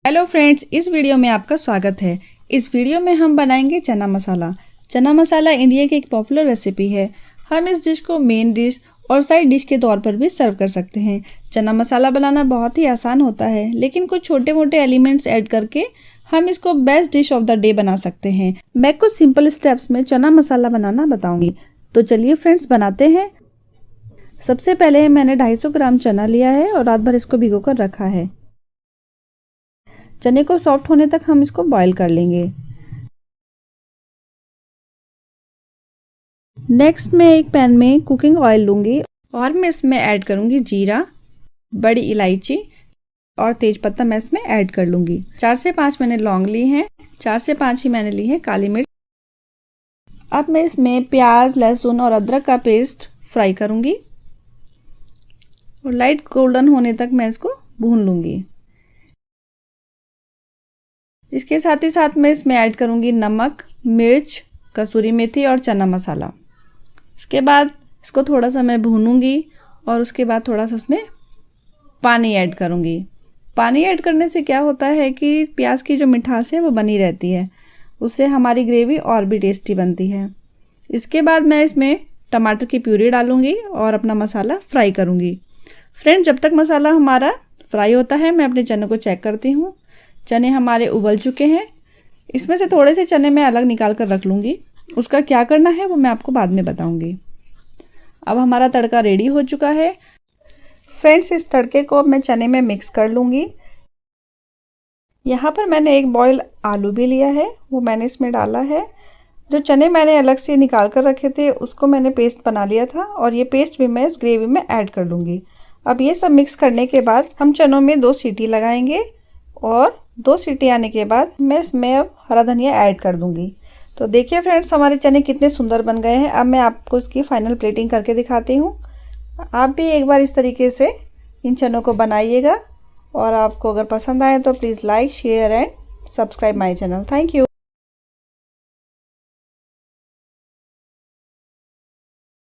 Hello friends, इस video में आपका स्वागत है। इस वीडियो में हम बनाएंगे चना मसाला। चना मसाला इंडिया की एक पॉपुलर रेसिपी है। हम इस डिश को मेन डिश और साइड डिश के तौर पर भी सर्व कर सकते हैं। चना मसाला बनाना बहुत ही आसान होता है, लेकिन कुछ छोटे मोटे एलिमेंट्स ऐड करके हम इसको best dish of the day बना सकते हैं। मैं कुछ सिंपल स्टेप्स में चना मसाला बनाना बताऊंगी। तो चलिए फ्रेंड्स, बनाते हैं। सबसे पहले मैंने 250 ग्राम चना लिया है और रात भर इसको भिगो कर रखा है। चने को सॉफ्ट होने तक हम इसको बॉईल कर लेंगे। नेक्स्ट मैं एक पैन में कुकिंग ऑयल लूंगी और मैं इसमें ऐड करूंगी जीरा, बड़ी इलायची और तेजपत्ता मैं इसमें ऐड कर लूंगी। 4 से 5 मैंने लौंग ली हैं, 4 से 5 ही मैंने ली है काली मिर्च। अब मैं इसमें प्याज, लहसुन और अदरक का पेस्ट फ्राई करूंगी और लाइट गोल्डन होने तक मैं इसको भून लूंगी। इसके साथ ही साथ मैं इसमें ऐड करूंगी नमक, मिर्च, कसूरी मेथी और चना मसाला। इसके बाद इसको थोड़ा सा मैं भूनूंगी और उसके बाद थोड़ा सा उसमें पानी ऐड करूंगी। पानी ऐड करने से क्या होता है कि प्याज की जो मिठास है वो बनी रहती है, उससे हमारी ग्रेवी और भी टेस्टी बनती है। इसके बाद मैं इसमें टमाटर की प्यूरी डालूंगी और अपना मसाला फ्राई करूंगी। फ्रेंड्स, जब तक मसाला हमारा फ्राई होता है मैं अपने चने को चेक करती हूँ। चने हमारे उबल चुके हैं। इसमें से थोड़े से चने मैं अलग निकाल कर रख लूँगी। उसका क्या करना है वो मैं आपको बाद में बताऊँगी। अब हमारा तड़का रेडी हो चुका है। फ्रेंड्स, इस तड़के को मैं चने में मिक्स कर लूँगी। यहाँ पर मैंने एक बॉयल आलू भी लिया है, वो मैंने इसमें डाला है। जो चने मैंने अलग से निकाल कर रखे थे उसको मैंने पेस्ट बना लिया था और ये पेस्ट भी मैं इस ग्रेवी में ऐड कर लूँगी। अब ये सब मिक्स करने के बाद हम चनों में 2 सीटी लगाएंगे और 2 सीटी आने के बाद मैं इसमें अब हरा धनिया ऐड कर दूंगी। तो देखिए फ्रेंड्स, हमारे चने कितने सुंदर बन गए हैं। अब मैं आपको इसकी फाइनल प्लेटिंग करके दिखाती हूँ। आप भी एक बार इस तरीके से इन चनों को बनाइएगा और आपको अगर पसंद आए तो please like, share and subscribe my channel. Thank you.